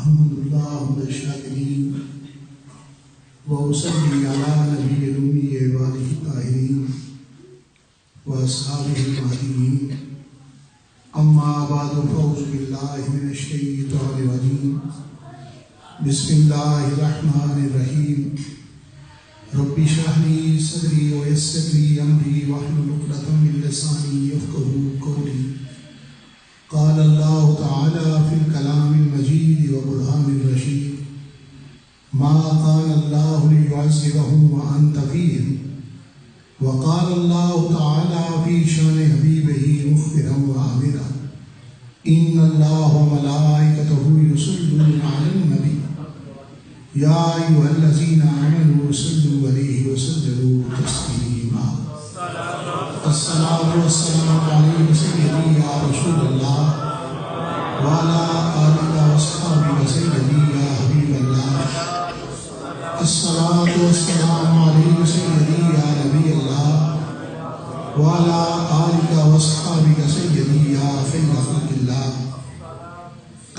أحمد الله الشاكرين وأصلي على نبي الأمي وآله الطاهرين وأصحابه المهديين أما بعد فأعوذ بالله من الشيطان الرجيم بسم الله الرحمن الرحيم رب اشرح لي صدري ويسر لي أمري واحلل عقدة من لساني يفقهوا قولي قال الله تعالى في الكلام المجيد وبرهان الرشيد ما كان الله ليعذبهم وأنت فيهم وقال الله تعالى في شأن حبيبه مخبرا وآمرا إن الله وملائكته يصلون على النبي يا أيها الذين آمنوا صلوا عليه وسلموا تسليما الصلاة والسلام عليك سيدي يا رسول الله وعلى آلك وأصحابك سيدي يا حبيب الله الصلاة والسلام عليك سيدي يا نبي الله وعلى آلك وأصحابك سيدي يا خير خلق الله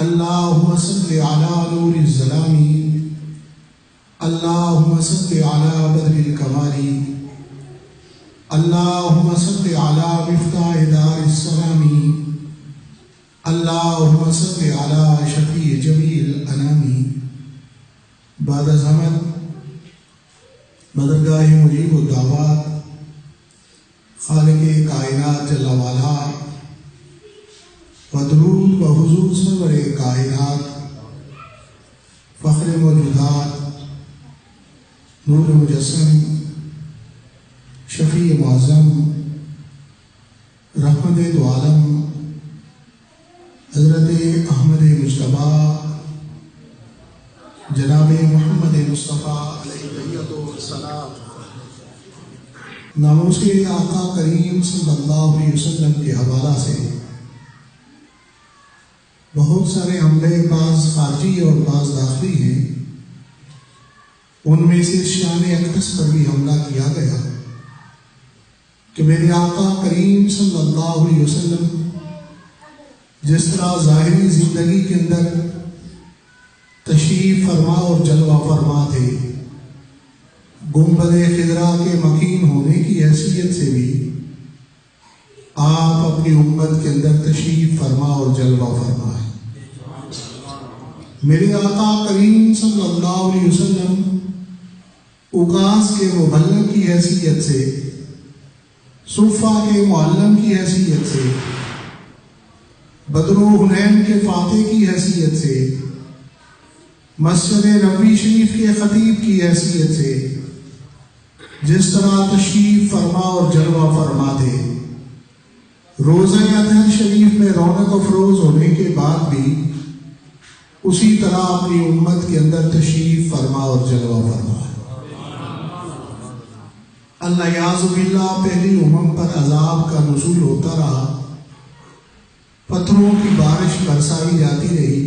اللهم صل على نور الظلام اللهم صل على بدر الكمال اللهم صل على مفتاح دار السلام اللهم صل على شفیع جمیع الانام بعد زمن مدرگاہ مجیب الدعوات خالق کائنات جل والا و درود و حضور سرور کائنات فخر موجودات نور مجسم شفیع معظم رحمت دو عالم حضرت احمد مجتبیٰ جناب محمد مصطفیٰ علیہ السلام ناموس کے آقا کریم صلی اللہ علیہ وسلم کے حوالہ سے بہت سارے حملے بعض خارجی اور بعض داخلی ہیں، ان میں سے شان اقدس پر بھی حملہ کیا گیا کہ میرے آقا کریم صلی اللہ علیہ وسلم جس طرح ظاہری زندگی کے اندر تشریف فرما اور جلوہ فرما تھے، گنبد خضرا کے مکین ہونے کی حیثیت سے بھی آپ اپنی امت کے اندر تشریف فرما اور جلوہ فرما ہے۔ میرے آقا کریم صلی اللہ علیہ وسلم اکاس کے مبلغ کی حیثیت سے، صفہ کے معلم کی حیثیت سے، بدر و حنین کے فاتح کی حیثیت سے، مسجد نبوی شریف کے خطیب کی حیثیت سے جس طرح تشریف فرما اور جلوہ فرما تھے، روزہ اطہر شریف میں رونق افروز ہونے کے بعد بھی اسی طرح اپنی امت کے اندر تشریف فرما اور جلوہ فرما ہے۔ اللہ یعوذ باللہ پہلی امم پر عذاب کا نزول ہوتا رہا، پتھروں کی بارش برسائی جاتی رہی،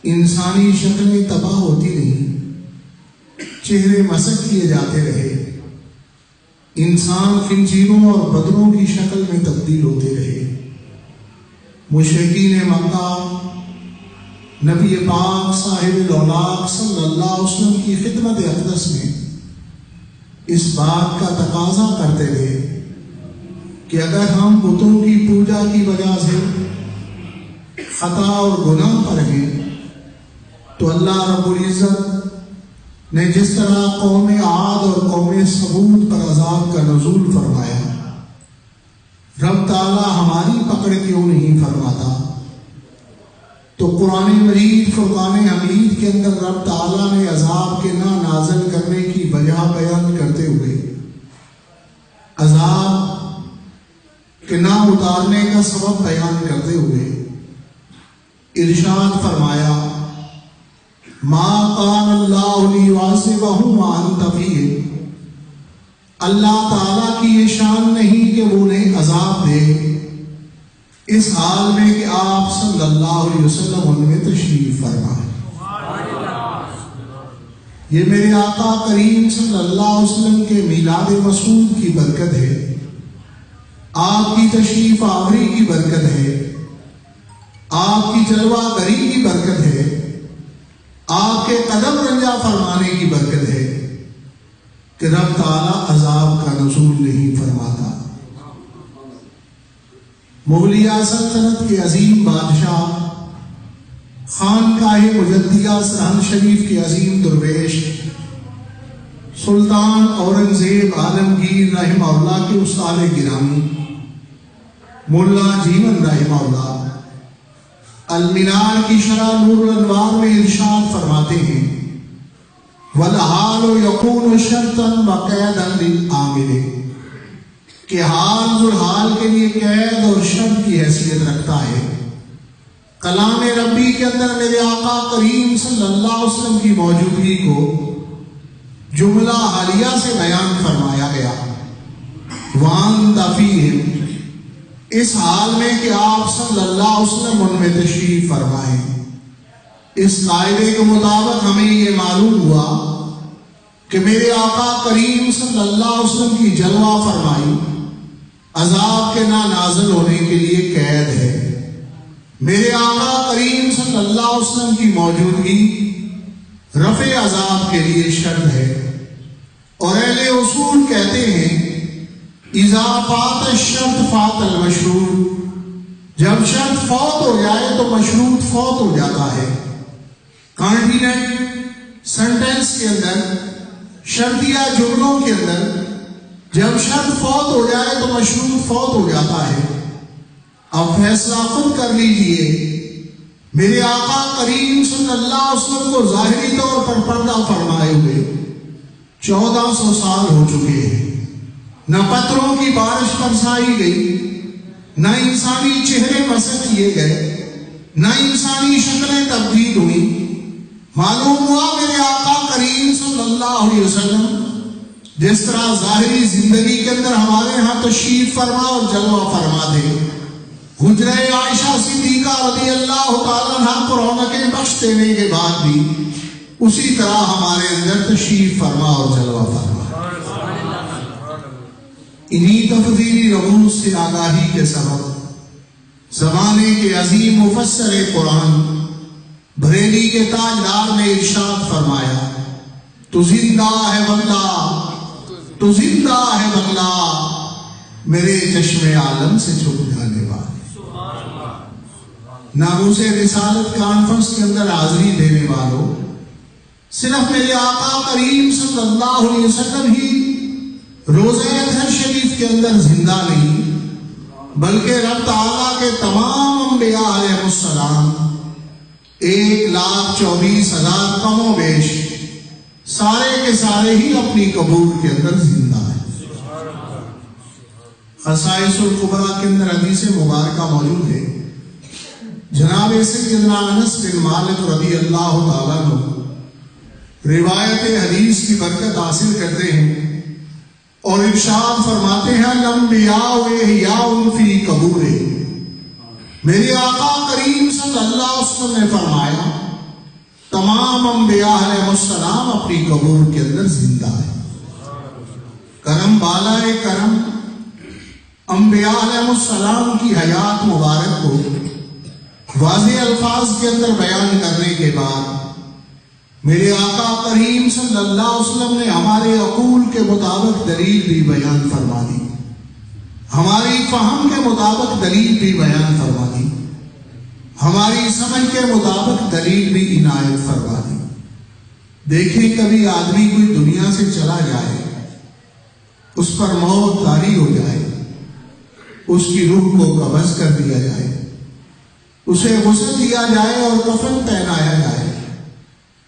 انسانی شکلیں تباہ ہوتی رہیں، چہرے مسخ کیے جاتے رہے، انسان خنزیروں اور بدروں کی شکل میں تبدیل ہوتے رہے۔ مشرکین مکہ نبی پاک صاحب الاولاق صلی اللہ علیہ وسلم کی خدمت اقدس میں اس بات کا تقاضا کرتے تھے کہ اگر ہم بتوں کی پوجا کی وجہ سے خطا اور گناہ پر ہیں تو اللہ رب العزت نے جس طرح قوم عاد اور قوم ثمود پر عذاب کا نزول فرمایا، رب تعالی ہماری پکڑ کیوں نہیں فرماتا؟ تو قرآن مجید فرقان حمید کے اندر رب تعالیٰ نے عذاب کے نہ نازل کرنے کی وجہ بیان کرتے ہوئے عذاب کے نہ اتارنے کا سبب بیان کرتے ہوئے ارشاد فرمایا ما کان اللہ لیعذبہم وانت فیہم، اللہ تعالیٰ کی یہ شان نہیں کہ وہ انہیں عذاب دے اس حال میں کہ آپ صلی اللہ علیہ وسلم ان میں تشریف فرما ہے۔ یہ میرے آقا کریم صلی اللہ علیہ وسلم کے میلاد مسعود کی برکت ہے، آپ کی تشریف آوری کی برکت ہے، آپ کی جلوہ گری کی برکت ہے آپ کے قدم رنجا فرمانے کی برکت ہے کہ رب تعالیٰ عذاب کا نزول نہیں فرماتا۔ مغلیہ سلطنت کے عظیم بادشاہ خانقاہ مجدیہ سرہند شریف کے عظیم درویش سلطان اورنگزیب عالمگیر رحمہ اللہ کے استاد گرامی ملا جیون رحمہ اللہ المنار کی شرح نور الانوار میں ارشاد فرماتے ہیں وَالْحَالُ يَكُونُ شَرْطًا وَقَيْدًا لِلْعَامِلِ کہ حال ذوالحال کے لیے قید اور شرط کی حیثیت رکھتا ہے۔ کلام ربی کے اندر میرے آقا کریم صلی اللہ علیہ وسلم کی موجودگی کو جملہ حالیہ سے بیان فرمایا گیا۔ وَأَنْتَ فِيهِمْ اس حال میں کہ آپ صلی اللہ علیہ وسلم ان میں تشریف فرمائیں۔ اس قاعدے کے مطابق ہمیں یہ معلوم ہوا کہ میرے آقا کریم صلی اللہ علیہ وسلم کی جلوہ فرمائی عذاب کے نہ نازل ہونے کے لیے قید ہے۔ میرے آقا کریم صلی اللہ علیہ وسلم کی موجودگی رفع عذاب کے لیے شرط ہے، اور اہل اصول کہتے ہیں اذا فات الشرط فات المشروط، جب شرط فوت ہو جائے تو مشروط فوت ہو جاتا ہے۔ کانٹیننٹ سینٹینس کے اندر شرطیہ جملوں کے اندر جب شرط فوت ہو جائے تو مشروط فوت ہو جاتا ہے۔ اب فیصلہ خود کر لیجئے، میرے آقا کریم صلی اللہ علیہ وسلم کو ظاہری طور پر پردہ فرمائے ہوئے 1400 سال ہو چکے ہیں۔ نہ پتھروں کی بارش برسائی گئی، نہ انسانی چہرے مسح کیے گئے، نہ انسانی شکلیں تبدیل ہوئی۔ معلوم ہوا میرے آقا کریم صلی اللہ علیہ وسلم جس طرح ظاہری زندگی کے اندر ہمارے ہاں تشریف فرما اور جلوہ فرما دے، حجرہ عائشہ صدیقہ رضی اللہ تعالیٰ عنہ کو رونقیں بخش دینے کے بعد بھی اسی طرح ہمارے اندر تشریف فرما اور جلوہ فرما۔ انہی تفضیلی رموز سے آگاہی کے سبب زمانے کے عظیم مفسر قرآن بریلی کے تاجدار نے ارشاد فرمایا تو زندہ ہے بنگلہ، تو زندہ ہے بنگلہ میرے چشم عالم سے چھپ جانے والے۔ ناموس رسالت کانفرنس کے اندر حاضری دینے والوں، صرف میرے آقا کریم صلی اللہ علیہ وسلم ہی روزہ اطہر شریف کے اندر زندہ نہیں، بلکہ رب تعالیٰ کے تمام انبیاء علیہ السلام 1,24,000 کم و بیش سارے کے سارے ہی اپنی قبور کے اندر زندہ ہیں۔ خصائص الکبریٰ کے اندر حدیث مبارکہ موجود ہے۔ جناب سیدنا انس بن مالک رضی اللہ تعالیٰ عنہ روایت حدیث کی برکت حاصل کرتے ہیں اور ارشاد فرماتے ہیں الانبیاء احیاء فی قبورہ، میرے آقا کریم صلی اللہ علیہ وسلم نے فرمایا تمام انبیاء علیہ السلام اپنی قبور کے اندر زندہ ہیں۔ کرم بالائے کرم انبیاء علیہ السلام کی حیات مبارک کو واضح الفاظ کے اندر بیان کرنے کے بعد میرے آقا کریم صلی اللہ علیہ وسلم نے ہمارے عقول کے مطابق دلیل بھی بیان فرما دی، ہماری فہم کے مطابق دلیل بھی بیان فرما دی، ہماری سمجھ کے مطابق دلیل بھی عنایت فرما دی۔ دیکھیں کبھی آدمی کوئی دنیا سے چلا جائے، اس پر موت طاری ہو جائے، اس کی روح کو قبض کر دیا جائے، اسے غسل دیا جائے اور کفن پہنایا جائے،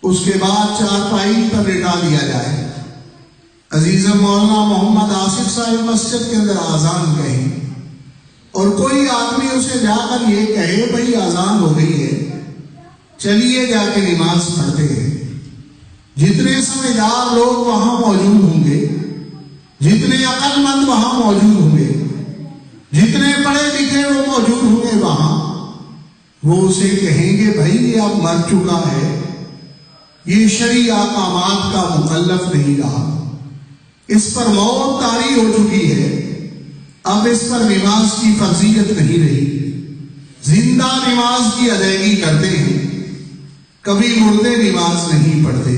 اس کے بعد چارپائی پر لٹا دیا جائے، عزیز مولانا محمد آصف صاحب مسجد کے اندر آذان کہیں اور کوئی آدمی اسے جا کر یہ کہے بھئی آذان ہو گئی ہے، چلیے جا کے نماز پڑھتے ہیں، جتنے سمجھدار لوگ وہاں موجود ہوں گے، جتنے عقل مند وہاں موجود ہوں گے، جتنے پڑھے لکھے وہ موجود ہوں گے وہاں، وہ اسے کہیں گے بھائی یہ اب مر چکا ہے، یہ شرعی احکامات کا مکلف نہیں رہا، اس پر موت طاری ہو چکی ہے، اب اس پر نماز کی فرضیت نہیں رہی، زندہ نماز کی ادائیگی کرتے ہیں۔ کبھی مردے نماز نہیں پڑھتے۔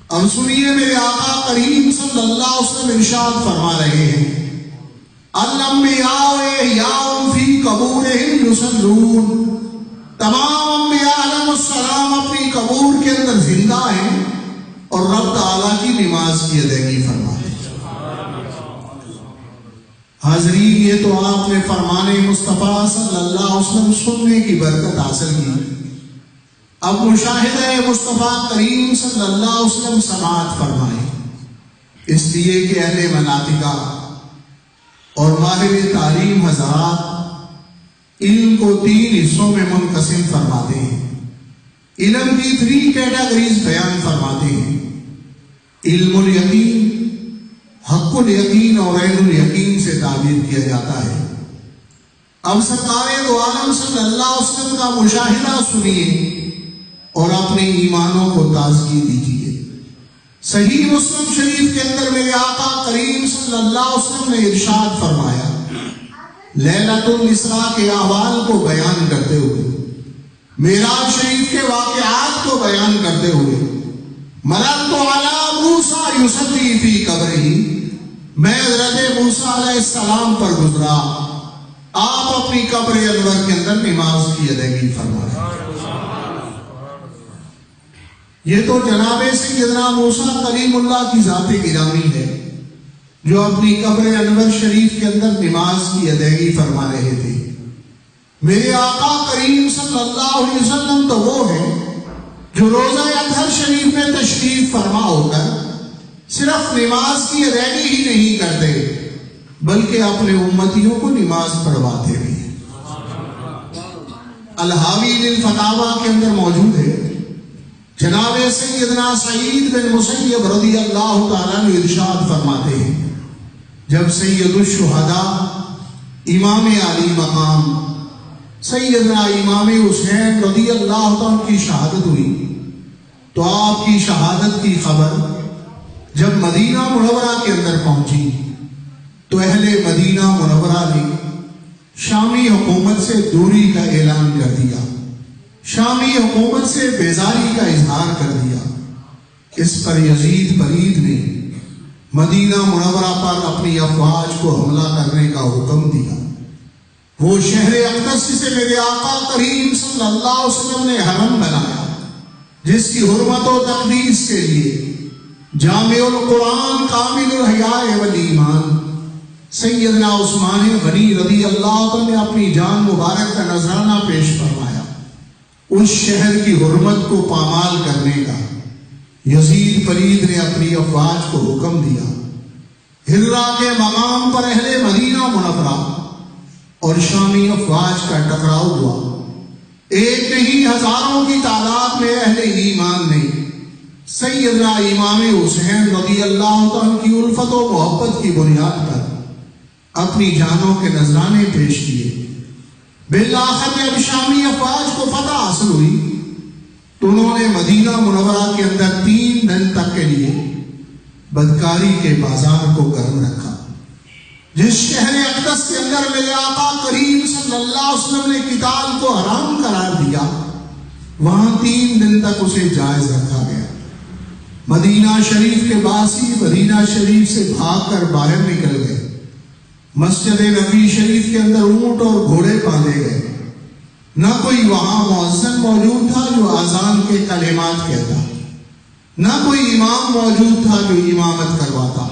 اب سنیے میرے آقا کریم صلی اللہ علیہ وسلم ارشاد فرما رہے ہیں، الانبیاء احیاء فی قبورہم یصلون، تمام انبیاء علیہ السلام اپنی قبور کے اندر زندہ ہیں اور رب تعالیٰ کی نماز کی ادائیگی فرماتے ہیں۔ حاضرین، یہ تو آپ نے فرمان مصطفیٰ صلی اللہ علیہ وسلم سننے کی برکت حاصل کی۔ اب مشاہدہ مصطفیٰ کریم صلی اللہ علیہ وسلم سماعت فرمائیں، اس لیے کہ اہل مناطقہ اور ماہر تعلیم حضرات علم کو 3 حصوں میں منقسم فرماتے ہیں۔ علم کی 3 کیٹیگریز بیان فرماتے ہیں، علم الیقین، حق الیقین اور عین الیقین سے تعبیر کیا جاتا ہے۔ اب سرکار دو عالم صلی اللہ علیہ وسلم کا مشاہدہ سنیے اور اپنے ایمانوں کو تازگی دیجیے۔ صحیح مسلم شریف کے اندر میرے آقا کریم صلی اللہ علیہ وسلم نے ارشاد فرمایا، لیلۃ الاسراء کے احوال کو بیان کرتے ہوئے، معراج شریف کے واقعات کو بیان کرتے ہوئے، مررت علی موسیٰ یصلی فی قبرہ، میں حضرت موسیٰ علیہ السلام پر گزرا، آپ اپنی قبر انور کے اندر نماز کی ادائیگی فرما رہے ہیں۔ یہ تو جناب سیدنا موسیٰ کلیم اللہ کی ذات گرامی ہے جو اپنی قبر انور شریف کے اندر نماز کی ادائیگی فرما رہے تھے۔ میرے آقا کریم صلی اللہ علیہ وسلم تو وہ ہے جو روزہ اطہر شریف میں تشریف فرما ہو کر صرف نماز کی ادائیگی ہی نہیں کرتے بلکہ اپنے امتیوں کو نماز پڑھواتے بھی ہیں۔ الحاوی للفتاوی کے اندر موجود ہے، جناب سیدنا سعید بن مسیب رضی اللہ تعالیٰ نے ارشاد فرماتے ہیں، جب سید الشہداء امام علی مقام سیدنا امام حسین رضی اللہ تعالیٰ کی شہادت ہوئی تو آپ کی شہادت کی خبر جب مدینہ منورہ کے اندر پہنچی تو اہل مدینہ منورہ نے شامی حکومت سے دوری کا اعلان کر دیا، شامی حکومت سے بیزاری کا اظہار کر دیا۔ اس پر یزید پلید نے مدینہ منورہ پر اپنی افواج کو حملہ کرنے کا حکم دیا۔ وہ شہر اقدس سے میرے آقا کریم صلی اللہ علیہ وسلم نے حرم بنایا، جس کی حرمت و تقدیس کے لیے جامع القرآن کامل الحیاء والایمان سیدنا عثمان غنی رضی اللہ عنہ نے اپنی جان مبارک کا نذرانہ پیش فرمایا۔ اس شہر کی حرمت کو پامال کرنے کا یزید پلید نے اپنی افواج کو حکم دیا۔ ہررا کے مقام پر اہل مدینہ منورہ اور شامی افواج کا ٹکراؤ ہوا۔ ایک نہیں ہزاروں کی تعداد میں اہل ایمان نے سیدنا امام حسین رضی اللہ عنہ کی الفت و محبت کی بنیاد پر اپنی جانوں کے نذرانے پیش کیے۔ بالآخر جب شامی افواج کو فتح حاصل ہوئی تو انہوں نے مدینہ منورہ کے اندر 3 دن تک کے لیے بدکاری کے بازار کو گرم رکھا۔ جس شہر اقدس کے اندر میرے آقا کریم صلی اللہ علیہ وسلم نے قتال کو حرام قرار دیا، وہاں 3 دن تک اسے جائز رکھا گیا۔ مدینہ شریف کے باسی مدینہ شریف سے بھاگ کر باہر نکل گئے۔ مسجد نبی شریف کے اندر اونٹ اور گھوڑے باندھے گئے۔ نہ کوئی وہاں مؤذن موجود تھا جو اذان کے کلمات کہتا، نہ کوئی امام موجود تھا جو امامت کرواتا۔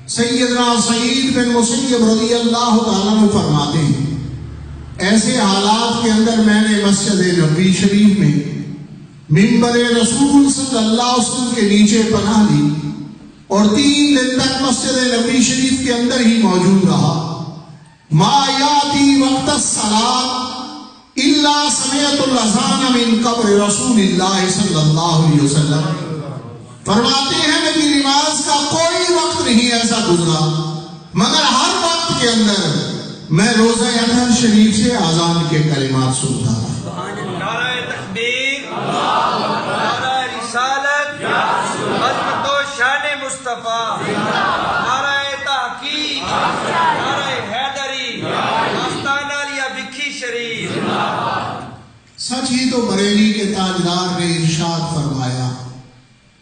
سیدنا سعید بن مسیب رضی اللہ تعالیٰ عنہ فرماتے ہیں، ایسے حالات کے اندر میں نے مسجد نبی شریف میں منبر رسول صلی اللہ علیہ وسلم کے نیچے پناہ لی اور 3 دن تک مسجد نبی شریف کے اندر ہی موجود رہا۔ ما یاتی وقت الصلاۃ الا سمعت الاذان من قبر رسول اللہ صلی اللہ علیہ وسلم۔ فرماتے ہیں نبی نماز کا کوئی وقت نہیں ایسا گزرا مگر ہر وقت کے اندر میں روزہ اطہر شریف سے اذان کے کلمات سنتا تھا۔ نعرہ تکبیر، نعرہ رسالت، عظمت و شان مصطفیٰ، نعرہ تحقیق، نعرہ حیدری، آستانہ علیہ بکھی شریف۔ سچ ہی تو بریلی کے تاجدار نے ارشاد فرمایا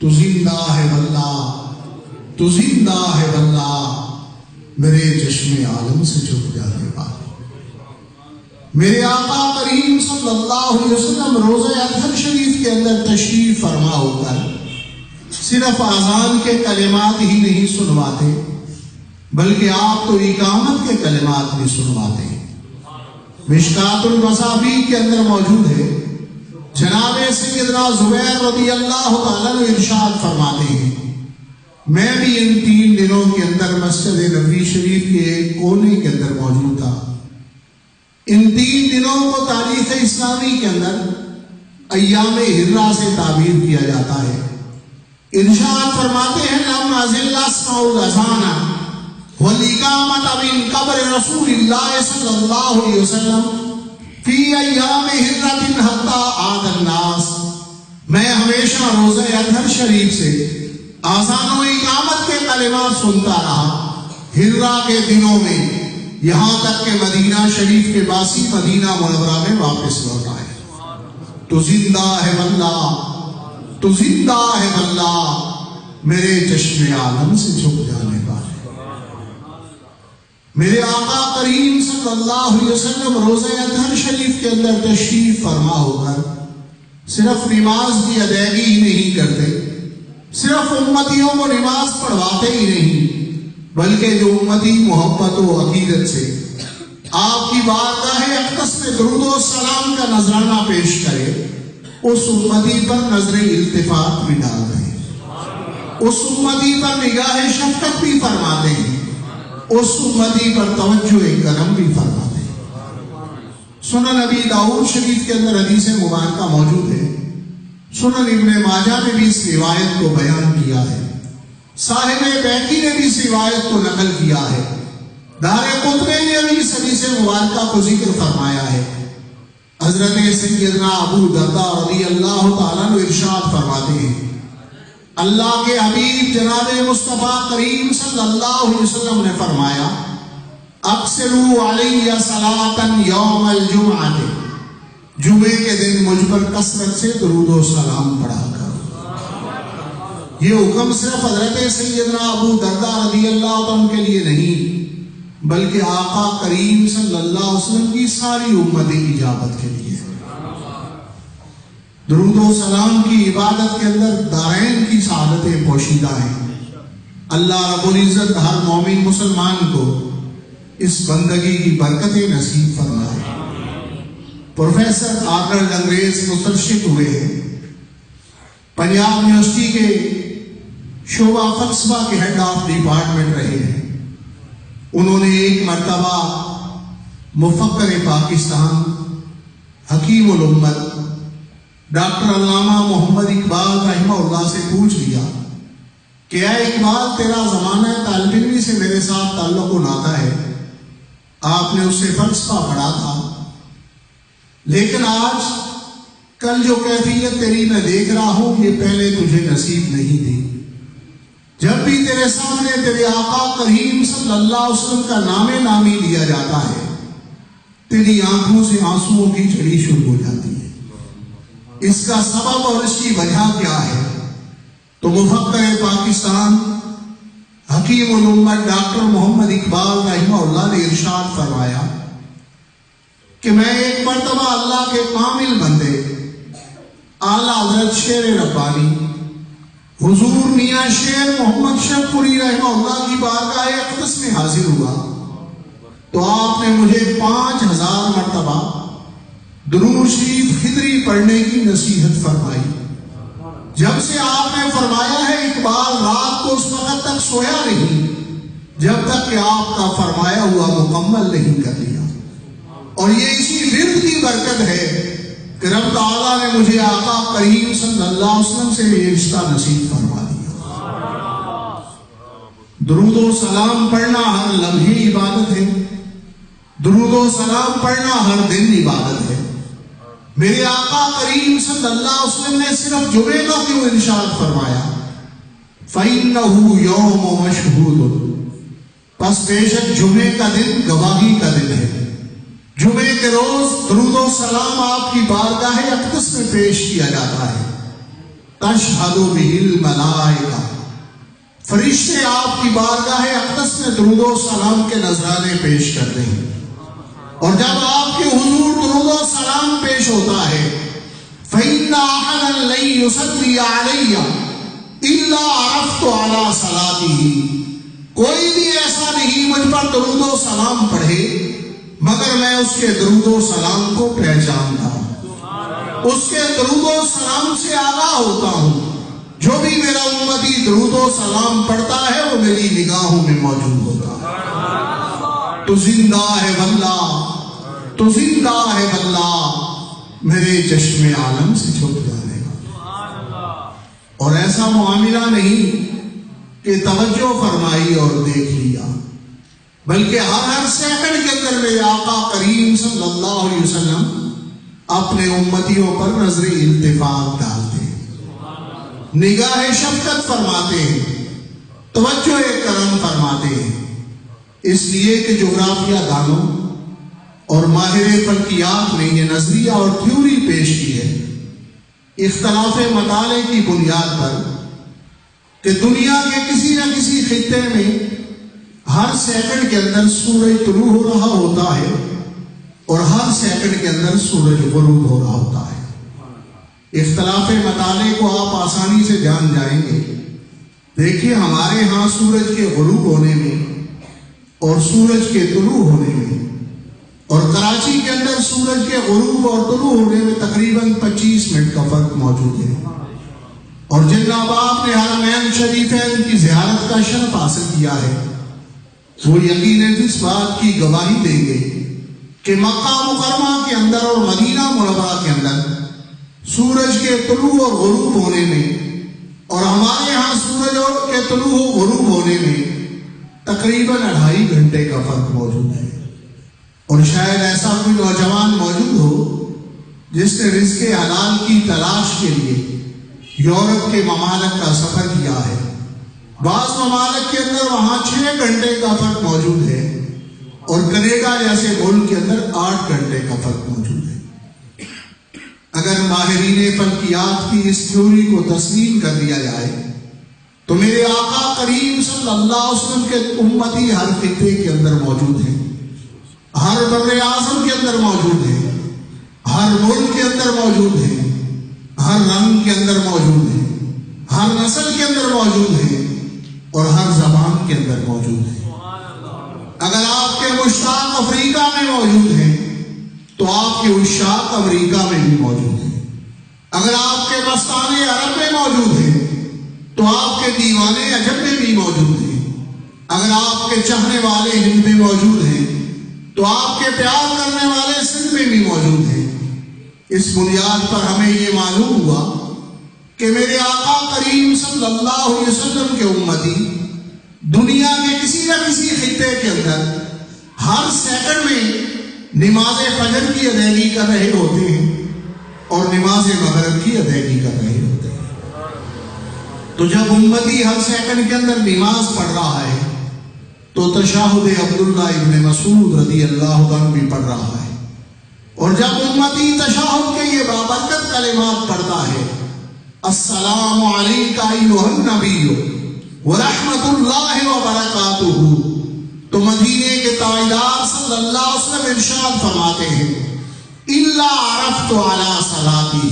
تو زندہ ہے واللہ، تو زندہ ہے واللہ، میرے چشم عالم سے چھپ جانے والے میرے آقا کریم صلی اللہ علیہ وسلم روزہ اطہر شریف کے اندر تشریف فرما ہو کر صرف اذان کے کلمات ہی نہیں سنواتے بلکہ آپ تو اقامت کے کلمات بھی سنواتے ہیں۔ مشکات المصابیح کے اندر موجود ہے، جناب سیدنا زبیر رضی اللہ تعالیٰ نے ارشاد فرماتے ہیں میں بھی ان 3 دنوں کے اندر مسجد نبوی شریف کے ایک کونے کے اندر موجود تھا۔ ان 3 دنوں کو تاریخ اسلامی کے اندر ایام ہرہ سے تعبیر کیا جاتا ہے۔ ارشاد فرماتے ہیں لما ذل اسمع الاذان والاقامۃ من قبر رسول اللہ صلی اللہ علیہ وسلم فی ایام ہرہ حتی عاد الناس، میں ہمیشہ روزہ اطہر شریف سے آذان و اقامت کے کلمات سنتا رہا ہرہ کے دنوں میں، یہاں تک کہ مدینہ شریف کے باسی مدینہ منورہ میں واپس لوٹ آئے۔ تو زندہ ہے واللہ، تو زندہ ہے واللہ، میرے چشم عالم سے چھپ جانے والے میرے آقا کریم صلی اللہ علیہ وسلم روزہ اطہر شریف کے اندر تشریف فرما ہو کر صرف نماز کی ادائیگی ہی نہیں کرتے، صرف امتیوں کو نماز پڑھواتے ہی نہیں بلکہ جو امتی محبت و عقیدت سے آپ کی بارگاہ اقدس میں درود و سلام کا نذرانہ پیش کرے اس امتی پر نظر التفات بھی ڈالتے ہیں، اس امتی پر نگاہ شفقت بھی فرماتے ہیں، اس امتی پر توجہ کرم بھی فرماتے ہیں۔ سنن نبی داؤد شریف کے اندر حدیث مبارکہ موجود ہے، سنن ابن ماجہ نے بھی اس روایت کو بیان کیا ہے، صاحب بیہقی نے بھی اس روایت کو نقل کیا ہے، دارقطنی نے بھی اس حدیث مبارکہ کو ذکر فرمایا ہے۔ حضرت سیدنا ابو درداء رضی اللہ تعالیٰ عنہ ارشاد فرماتے ہیں اللہ کے حبیب جناب مصطفیٰ کریم صلی اللہ علیہ وسلم نے فرمایا اکثروا علی صلاۃ یوم الجمعہ، جمعے کے دن مجھ پر کثرت سے درود و سلام پڑھا کر۔ یہ حکم صرف حضرت سیدنا ابو درداء رضی اللہ عنہ کے لیے نہیں بلکہ آقا کریم صلی اللہ علیہ وسلم کی ساری امت کی اجابت کے لیے ہے۔ درود و سلام کی عبادت کے اندر دارین کی سعادتیں پوشیدہ ہیں۔ اللہ رب العزت ہر مومن مسلمان کو اس بندگی کی برکتیں نصیب فرمائے۔ پروفیسر آرنلڈ انگریز مستشرق ہوئے ہیں، پنجاب یونیورسٹی کے شعبہ فلسفہ کے ہیڈ آف ڈپارٹمنٹ رہے ہیں۔ انہوں نے ایک مرتبہ مفکر پاکستان، حکیم الامت ڈاکٹر علامہ محمد اقبال رحمہ اللہ سے پوچھ لیا کہ اے اقبال، تیرا زمانہ طالب علمی سے میرے ساتھ تعلق و ناتا ہے، آپ نے اس سے فلسفہ پڑھا تھا، لیکن آج کل جو کیفیت تیری میں دیکھ رہا ہوں یہ پہلے تجھے نصیب نہیں تھی۔ جب بھی تیرے سامنے تیرے آقا کریم صلی اللہ علیہ وسلم کا نام نامی لیا جاتا ہے تیری آنکھوں سے آنسوؤں کی جھڑی شروع ہو جاتی ہے۔ اس کا سبب اور اس کی وجہ کیا ہے؟ تو مفکر پاکستان، حکیم الامت ڈاکٹر محمد اقبال رحمہ اللہ نے ارشاد فرمایا کہ میں ایک مرتبہ اللہ کے کامل بندے اعلیٰ حضرت شیر ربانی حضور میاں شیر محمد شیخ پوری رحمہ اللہ کی بارگاہ اقدس میں حاضر ہوا تو آپ نے مجھے 5000 مرتبہ درود شریف خدری پڑھنے کی نصیحت فرمائی۔ جب سے آپ نے فرمایا ہے اقبال رات کو اس وقت تک سویا نہیں جب تک کہ آپ کا فرمایا ہوا مکمل نہیں کر لیا، اور یہ اسی ورد کی برکت ہے کہ رب تعالیٰ نے مجھے آقا کریم صلی اللہ علیہ وسلم سے یہ رشتہ نصیب فرما دیا۔ درود و سلام پڑھنا ہر لمحے عبادت ہے، درود و سلام پڑھنا ہر دن عبادت ہے۔ میرے آقا کریم صلی اللہ علیہ وسلم نے صرف جمعے کا کیوں ارشاد فرمایا؟ فَإِنَّهُ يَوْمُ مَشْهُودٌ، پس بے شک جمعے کا دن گواہی کا دن ہے۔ جمعے کے روز درود و سلام آپ کی بارگاہ اقدس میں پیش کیا جاتا ہے. تشہد بہ الملائکہ، فرشتے آپ کی بارگاہ اقدس میں درود و سلام کے نذرانے پیش کرتے ہیں. اور جب آپ کے حضور درود و سلام پیش ہوتا ہے فَإِنَّ أَحَدًا لَن يُصَلِّيَ عَلَيَّ إِلَّا عَرَفْتُ عَلَى صَلَاتِهِ، کوئی بھی ایسا نہیں مجھ پر درود و سلام پڑھے مگر میں اس کے درود و سلام کو پہچانتا ہوں، اس کے درود و سلام سے آگاہ ہوتا ہوں. جو بھی میرا امتی درود و سلام پڑھتا ہے وہ میری نگاہوں میں موجود ہوتا ہے. تو زندہ ہے واللہ، تو زندہ ہے واللہ، میرے چشم عالم سے چھپ جانے کا. اور ایسا معاملہ نہیں کہ توجہ فرمائی اور دیکھ لیا، بلکہ ہر سیکنڈ کے اندر میرے آقا کریم صلی اللہ علیہ وسلم اپنے امتیوں پر نظر التفات ڈالتے ہیں، نگاہ شفقت فرماتے ہیں، توجہ کرم فرماتے ہیں. اس لیے کہ جغرافیہ دانوں اور ماہر فلکیات نے یہ نظریہ اور تھیوری پیش کی ہے اختلاف مطالعے کی بنیاد پر کہ دنیا کے کسی نہ کسی خطے میں ہر سیکنڈ کے اندر سورج طلوع ہو رہا ہوتا ہے اور ہر سیکنڈ کے اندر سورج غروب ہو رہا ہوتا ہے. اختلاف مطالعے کو آپ آسانی سے جان جائیں گے. دیکھیے ہمارے ہاں سورج کے غروب ہونے میں اور سورج کے طلوع ہونے میں اور کراچی کے اندر سورج کے غروب اور طلوع ہونے میں تقریباً 25 منٹ کا فرق موجود ہے. اور جن احباب نے حرمین شریفین کی زیارت کا شرف حاصل کیا ہے وہ یقیناً اس بات کی گواہی دیں گے کہ مکہ مکرمہ کے اندر اور مدینہ منورہ کے اندر سورج کے طلوع اور غروب ہونے میں اور ہمارے ہاں سورج کے طلوع و غروب ہونے میں تقریباً 2.5 گھنٹے کا فرق موجود ہے. اور شاید ایسا کوئی نوجوان موجود ہو جس نے رزق حلال کی تلاش کے لیے یورپ کے ممالک کا سفر کیا ہے. بعض ممالک کے اندر وہاں 6 گھنٹے کا فرق موجود ہے اور کینیڈا جیسے ملک کے اندر 8 گھنٹے کا فرق موجود ہے. اگر ماہرین فلکیات کی اس تھیوری کو تسلیم کر دیا جائے تو میرے آقا کریم صلی اللہ علیہ وسلم کے امتی ہر خطے کے اندر موجود ہیں، ہر بر اعظم کے اندر موجود ہیں، ہر ملک کے اندر موجود ہیں، ہر رنگ کے اندر موجود ہیں، ہر نسل کے اندر موجود ہیں اور ہر زبان کے اندر موجود ہیں. اگر آپ کے مشتاق افریقہ میں موجود ہیں تو آپ کے عشاق امریکہ میں بھی موجود ہیں. اگر آپ کے مستانے عرب میں موجود ہیں تو آپ کے دیوانے عجب میں بھی موجود ہیں. اگر آپ کے چاہنے والے ہند میں موجود ہیں تو آپ کے پیار کرنے والے سندھ میں بھی موجود ہیں. اس بنیاد پر ہمیں یہ معلوم ہوا کہ میرے آقا کریم صلی اللہ علیہ وسلم کے امتی دنیا کے کسی نہ کسی خطے کے اندر ہر سیکنڈ میں نماز فجر کی ادائیگی کر رہے ہوتے ہیں اور نماز مغرب کی ادائیگی کر رہے ہوتے ہیں. تو جب امتی ہر سیکنڈ کے اندر نماز پڑھ رہا ہے تو تشہد عبداللہ ابن مسعود رضی اللہ عنہ بھی پڑھ رہا ہے. اور جب امتی تشہد کے یہ بابرکت کلمات پڑھتا ہے السلام علیکہ ایھا النبی ورحمۃ اللہ وبرکاتہ، تو مدینے کے تاجدار صلی اللہ علیہ وسلم ارشاد فرماتے ہیں الا عرفت علی صلاتہ،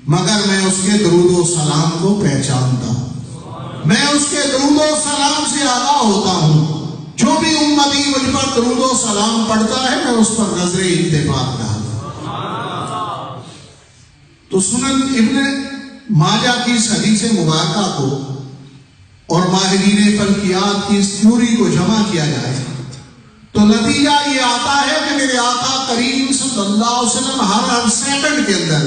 مگر میں اس کے درود و سلام کو پہچانتا ہوں، میں اس کے درود و سلام سے آگاہ ہوتا ہوں. جو بھی امتی مجھ پر درود و سلام پڑھتا ہے میں اس پر نظر التفات ڈالتا ہوں. تو سنن ابن ماجہ کی حدیث مبارکہ کو اور ماہرین فلکیات کی اس تھیوری کو جمع کیا جائے تو نتیجہ یہ آتا ہے کہ میرے آقا کریم صلی اللہ علیہ وسلم ہر سیکنڈ کے اندر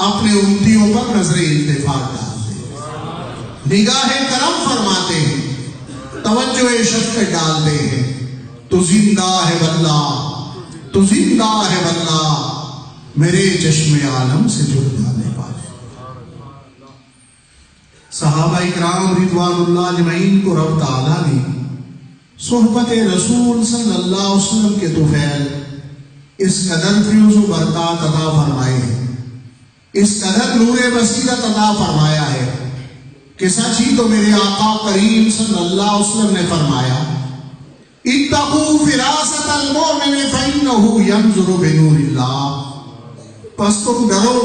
اپنے امتیوں پر نظر التفات ڈالتے ہیں، نگاہ کرم فرماتے ہیں، توجہ شفقت ڈالتے ہیں. تو زندہ ہے واللہ، تو زندہ ہے واللہ، میرے چشم عالم سے جڑ جانے والے. صحابہ اکرام رضوان اللہ اجمعین کو رب تعالیٰ نے صحبت رسول صلی اللہ علیہ وسلم کے طفیل اس قدر فیوز و برکات عطا فرمائے ہیں، اس قدر نور بصیرت عطا فرمایا ہے کہ سچ ہی تو میرے آقا کریم صلی اللہ علیہ وسلم نے فرمایا اتقوا فراست المؤمن فإنه ينظر بنور اللہ، پس تم ڈرو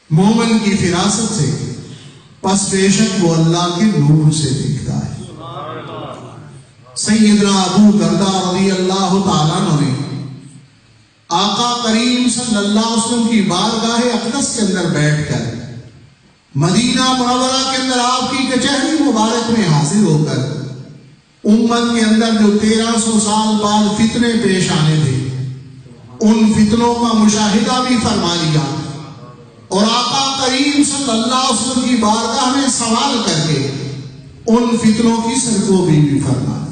مومن کی فراست سے، پس بے شک وہ اللہ کے نور سے دیکھتا ہے۔ سیدنا ابو درداء رضی اللہ تعالیٰ عنہ نے آقا کریم صلی اللہ علیہ وسلم کی بارگاہ اقدس کے اندر بیٹھ کر مدینہ منورہ کے اندر آپ کی کچہری مبارک میں حاضر ہو کر امت کے اندر جو 1300 سال بعد فتنے پیش آنے تھے ان فتنوں کا مشاہدہ بھی فرما لیا، اور آقا کریم صلی اللہ علیہ وسلم کی بارگاہ میں سوال کر کے ان فتنوں کی سرگوبی بھی فرما دی۔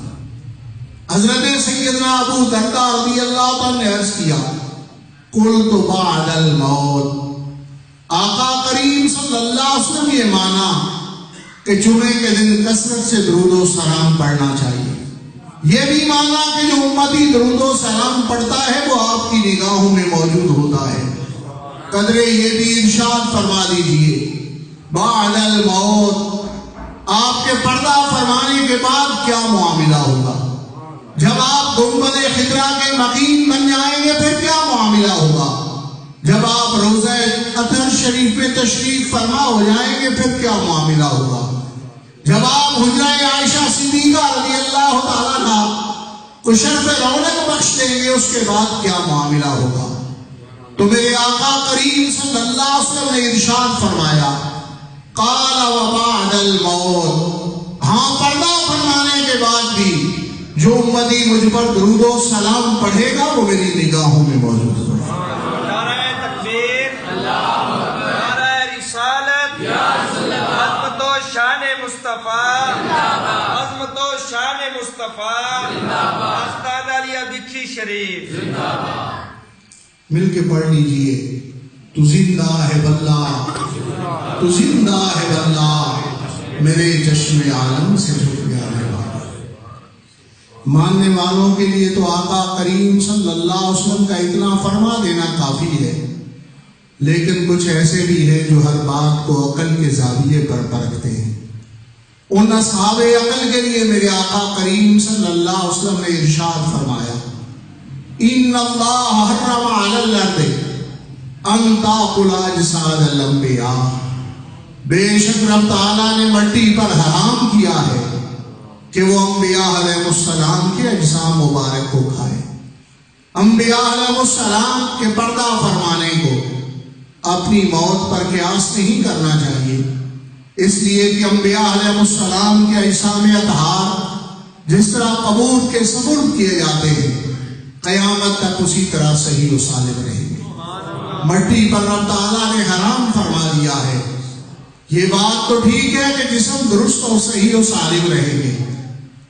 حضرت سیدنا ابو درداء رضی اللہ عنہ نے عرض کیا قلت بعد الموت، آقا کریم صلی اللہ علیہ وسلم یہ مانا کہ جمعے کے دن کثرت سے درود و سلام پڑھنا چاہیے، یہ بھی مانا کہ جو امتی درود و سلام پڑھتا ہے وہ آپ کی نگاہوں میں موجود ہوتا ہے۔ قدرے یہ بھی ارشاد فرما دیجئے بعد الموت، آپ کے پردہ فرمانے کے بعد کیا معاملہ ہوگا؟ جب آپ گنبد خضرا کے مقیم بن جائیں گے پھر کیا معاملہ ہوگا؟ جب آپ روضہ اطہر شریف میں تشریف فرما ہو جائیں گے پھر کیا معاملہ ہوگا؟ جب آپ حجرہ عائشہ صدیقہ رضی اللہ تعالیٰ عنہ کو شرف رونق بخش دیں گے اس کے بعد کیا معاملہ ہوگا؟ تو میرے آقا کریم صلی اللہ علیہ وسلم نے ارشاد فرمایا قال وبعد الموت، ہاں پردہ فرمانے کے بعد بھی جو امتی مجھ پر درود و سلام پڑھے گا وہ میری نگاہوں میں موجود ہوگا۔ نعرہ تکبیر، نعرہ رسالت، عظمت و شان مصطفیٰ، عظمت و شان مصطفیٰ، آستان علی بکھی شریف۔ مل کے پڑھ لیجئے تو زندہ ہے واللہ، تو زندہ ہے واللہ، میرے چشم عالم سے جھک گیا ہے۔ ماننے والوں کے لیے تو آقا کریم صلی اللہ علیہ وسلم کا اتنا فرما دینا کافی ہے، لیکن کچھ ایسے بھی ہیں جو ہر بات کو عقل کے زاویے پر پرکھتے ہیں۔ ان اصحاب عقل کے لیے میرے آقا کریم صلی اللہ علیہ وسلم نے ارشاد فرمایا ان اللہ حرم علی الارض ان تاکل اجساد الانبیاء، بے شک رب تعالیٰ نے مٹی پر حرام کیا ہے کہ وہ انبیاء علیہ السلام کے اجسام مبارک کو کھائے۔ انبیاء علیہ السلام کے پردہ فرمانے کو اپنی موت پر قیاس نہیں کرنا چاہیے، اس لیے کہ انبیاء علیہ السلام کے اجسام اطہار جس طرح قبور کے سپرد کیے جاتے ہیں قیامت تک اسی طرح صحیح و سالم رہیں گے۔ مٹی پر رب تعالیٰ نے حرام فرما دیا ہے، یہ بات تو ٹھیک ہے کہ جسم درست اور صحیح و سالم رہیں گے،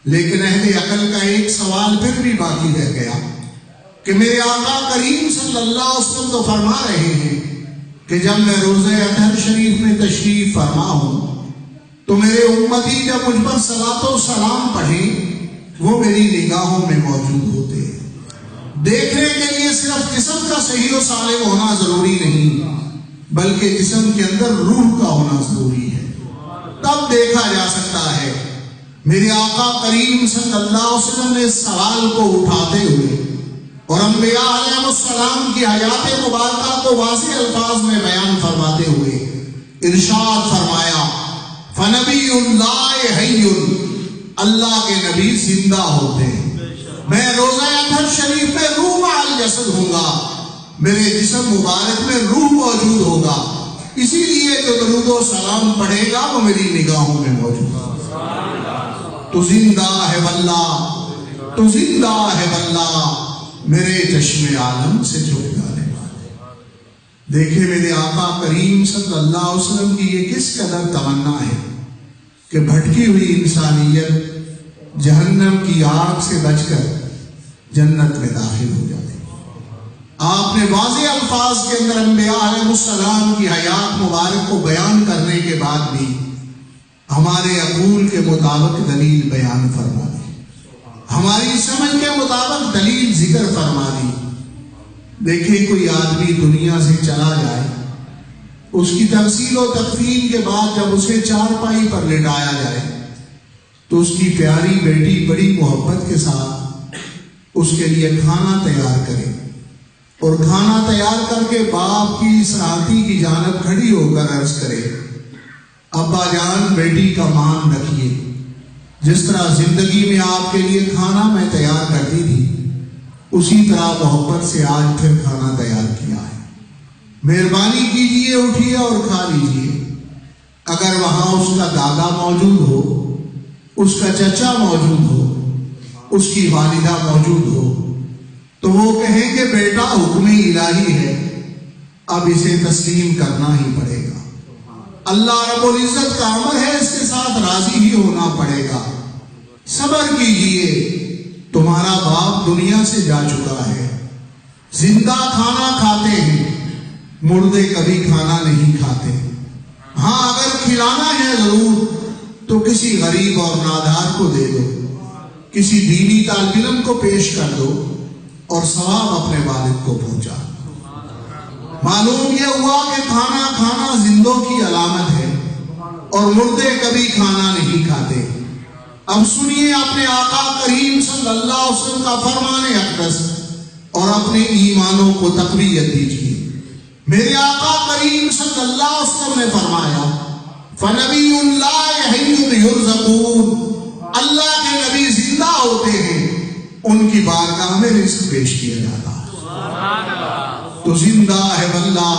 لیکن اہل عقل کا ایک سوال پھر بھی باقی رہ گیا کہ میرے آقا کریم صلی اللہ علیہ وسلم تو فرما رہے ہیں کہ جب میں روضہ اطہر شریف میں تشریف فرما ہوں تو میرے امتی جب مجھ پر صلاۃ و سلام پڑھیں وہ میری نگاہوں میں موجود ہوتے ہیں۔ دیکھنے کے لیے صرف جسم کا صحیح و سالم ہونا ضروری نہیں بلکہ جسم کے اندر روح کا ہونا ضروری ہے، تب دیکھا جا سکتا ہے۔ میرے آقا کریم صلی اللہ علیہ وسلم نے اس سوال کو اٹھاتے ہوئے اور انبیاء علیہ السلام کی حیات مبارکہ کو واضح الفاظ میں بیان فرماتے ہوئے ارشاد فرمایا فنبی اللہ حی، اللہ کے نبی زندہ ہوتے ہیں، میں روضہ اطہر شریف میں روح مع الجسد ہوں گا، میرے جسم مبارک میں روح موجود ہوگا، اسی لیے جو درود و سلام پڑھے گا وہ میری نگاہوں میں موجود ہوگا۔ تو زندہ ہے واللہ، تو زندہ ہے واللہ، میرے چشم عالم سے جھک جانے والے۔ دیکھیں میرے آقا کریم صلی اللہ علیہ وسلم کی یہ کس قدر تمنا ہے کہ بھٹکی ہوئی انسانیت جہنم کی آگ سے بچ کر جنت میں داخل ہو جائے۔ آپ نے واضح الفاظ کے اندر انبیاء علیہ السلام کی حیات مبارک کو بیان کرنے کے بعد بھی ہمارے عقول کے مطابق دلیل بیان فرما دی، ہماری سمجھ کے مطابق دلیل ذکر فرما دی، دیکھیں کوئی آدمی دنیا سے چلا جائے، اس کی تغسیل و تکفین کے بعد جب اسے چارپائی پر لٹایا جائے تو اس کی پیاری بیٹی بڑی محبت کے ساتھ اس کے لیے کھانا تیار کرے، اور کھانا تیار کر کے باپ کی سراتی کی جانب کھڑی ہو کر عرض کرے، ابا جان بیٹی کا مان رکھیے، جس طرح زندگی میں آپ کے لیے کھانا میں تیار کرتی تھی اسی طرح محبت سے آج پھر کھانا تیار کیا ہے، مہربانی کیجیے اٹھیے اور کھا لیجیے۔ اگر وہاں اس کا دادا موجود ہو، اس کا چچا موجود ہو، اس کی والدہ موجود ہو تو وہ کہیں کہ بیٹا حکم الہی ہے، اب اسے تسلیم کرنا ہی پڑے گا، اللہ رب العزت کا امر ہے، اس کے ساتھ راضی ہی ہونا پڑے گا، صبر کیجیے، تمہارا باپ دنیا سے جا چکا ہے، زندہ کھانا کھاتے ہیں، مردے کبھی کھانا نہیں کھاتے، ہاں اگر کھلانا ہے ضرور تو کسی غریب اور نادار کو دے دو، کسی دینی طالب علم کو پیش کر دو اور ثواب اپنے والد کو پہنچا۔ معلوم یہ ہوا کہ کھانا کھانا زندوں کی علامت ہے اور مردے کبھی کھانا نہیں کھاتے۔ اب سنیے اپنے آقا کریم صلی اللہ علیہ وسلم کا فرمان اقدس اور اپنے ایمانوں کو تقویت دیجیے۔ میرے آقا کریم صلی اللہ علیہ وسلم نے فرمایا، فَنَبِيُّ اللَّهِ حَيٌّ يُرْزَقُونَ، اللہ کے نبی زندہ ہوتے ہیں، ان کی بارگاہ میں رزق پیش کیا جاتا ہے۔ تو زندہ ہے واللہ،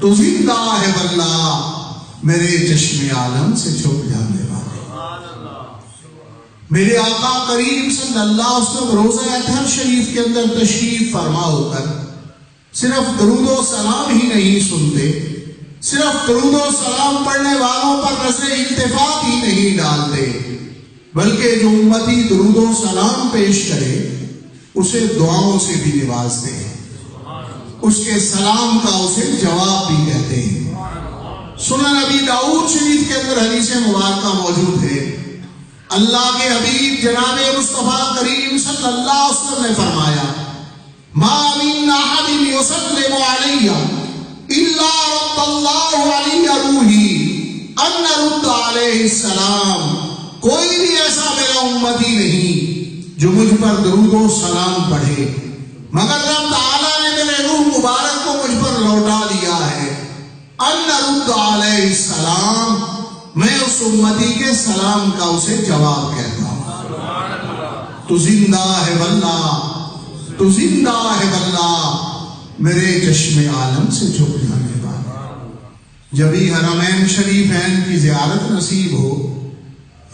تو زندہ ہے واللہ، میرے چشم عالم سے چھپ جانے والے میرے آقا کریم صلی اللہ علیہ وسلم روزہ اطہر شریف کے اندر تشریف فرما ہو کر صرف درود و سلام ہی نہیں سنتے، صرف درود و سلام پڑھنے والوں پر نظر التفات ہی نہیں ڈالتے، بلکہ جو امتی درود و سلام پیش کرے اسے دعاؤں سے بھی نوازتے ہیں، اس کے سلام کا اسے جواب بھی کہتے ہیں۔ سنن نبی داؤد شریف کے اندر حدیث مبارکہ موجود ہے، اللہ کے حبیب جناب مصطفیٰ کریم صلی اللہ علیہ وسلم نے فرمایا، ما من احد یسلم علی الا رد اللہ علی روحی ان رد علیہ السلام، کوئی بھی ایسا میرا امتی نہیں جو مجھ پر درود و سلام پڑھے مگر رب تعالیٰ نے میرے روح مبارک کو مجھ پر لوٹا دیا ہے، ان رد علیہ السلام، میں اس امتی کے سلام کا اسے جواب کہتا ہوں۔ تو زندہ ہے واللہ، تو زندہ ہے واللہ، میرے چشم عالم سے چھپ جانے والا۔ جبھی حرمین شریفین کی زیارت نصیب ہو،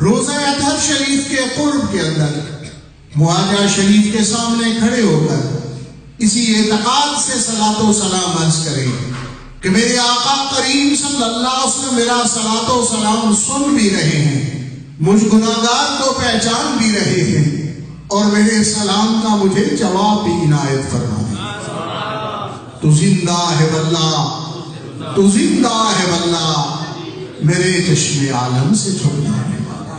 روزہ اطہر شریف کے قرب کے اندر معاجہ شریف کے سامنے کھڑے ہو کر اسی اعتقاد سے صلاۃ و سلام عرض کریں کہ میرے آقا کریم صلی اللہ علیہ وسلم میرا صلاۃ و سلام سن بھی رہے ہیں، مجھ گناہگار کو پہچان بھی رہے ہیں اور میرے سلام کا مجھے جواب بھی عنایت فرما دیں۔ تو زندہ ہے واللہ، تو زندہ ہے واللہ، میرے چشم عالم سے چھپ جانے والا۔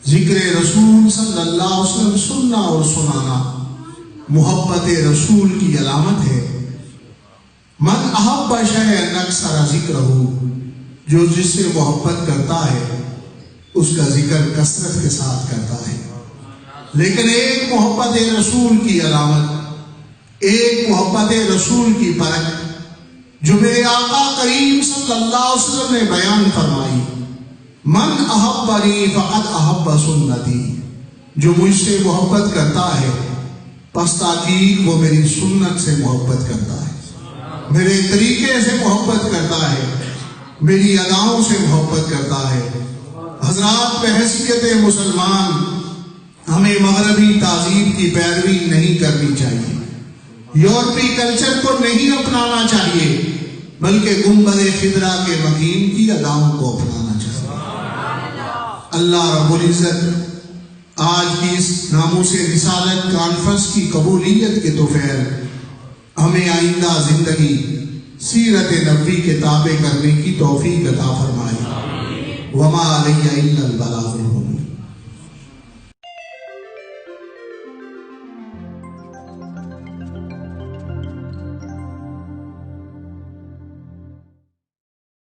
ذکر رسول صلی اللہ علیہ وسلم سننا اور سنانا محبت رسول کی علامت ہے۔ من احب شیئا اکثر ذکرہ، جو جس سے محبت کرتا ہے اس کا ذکر کثرت کے ساتھ کرتا ہے۔ لیکن ایک محبت رسول کی علامت، ایک محبت رسول کی پرکھ جو میرے آقا کریم صلی اللہ علیہ وسلم نے بیان فرمائی، من احبنی فقد احب سنتی، جو مجھ سے محبت کرتا ہے پس تاکید وہ میری سنت سے محبت کرتا ہے، میرے طریقے سے محبت کرتا ہے، میری اداؤں سے محبت کرتا ہے۔ حضرات، بحیثیت مسلمان ہمیں مغربی تہذیب کی پیروی نہیں کرنی چاہیے، یورپی کلچر کو نہیں اپنانا چاہیے، بلکہ گنبد خضرا کے مکین کی اداؤں کو اپنانا چاہیے۔ اللہ رب العزت آج کی اس ناموس رسالت کانفرنس کی قبولیت کے توفیل ہمیں آئندہ زندگی سیرت نبوی کے تابع کرنے کی توفیق عطا فرمائے۔ وما علیہ الا البلاغ۔